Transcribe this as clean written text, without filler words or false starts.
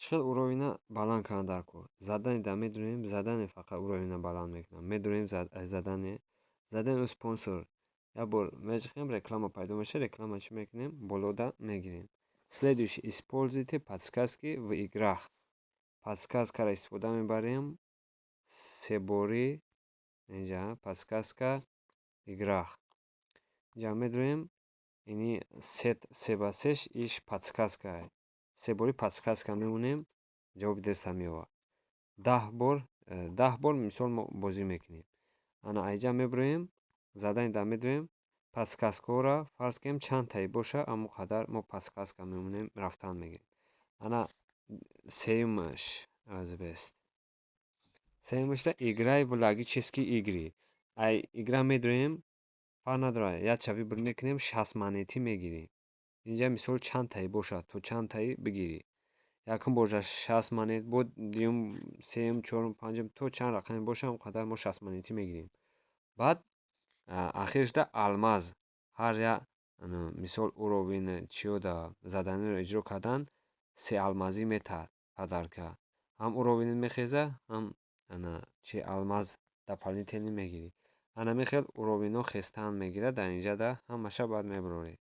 چقدر уровня баланд кардан ку. Задани да медонем, задани фақат уровня баланд мекунад. Медонем задани спонсор. Я бор мечхем реклама пайдо меша, реклама чӣ мекунем? Болода мегирем. Следующий. Используйте подсказки в играх. Подсказкаро истифода мебарем. Себори инҷа подсказка играх. Инҷа медонем ини се ба сеш иш подсказка. Се бори подсказка мемонем, ҷавоби дарста меёвад. 10 бор мисол мо бозӣ мекунем. Ана айҷа мебироем, задани да медоем, подсказкаҳоро фарз кунем чандтае боша, ҳамон қадар мо подсказка мемонем, рафтан мегирем. Ана сеюмаш азбест. Сеюмашда играй в логические игры. Ай игра медоем, фарқ надорад, якча вибр мекунем, 60 монети мегирем. Инҷа мисол чандтае бошад, то чандтае бигирӣ. Якум бошад 60 монет, бо дуюм, сеюм, чорум, панҷум, то чанд рақаме бошад, он қадар мо 60 монети мегирем. Баъд ахирашда алмаз. Ҳар як мисол уровень чиёда заданиро иҷро кардан, 3 алмазӣ метавад падар кард. Ҳам уровень мехезад, ҳам чи алмаз дополнительный мегирӣ. Ана мехел уровенҳо хестан мегирад, дар инҷа да ҳамаша баъд мебарорӣ.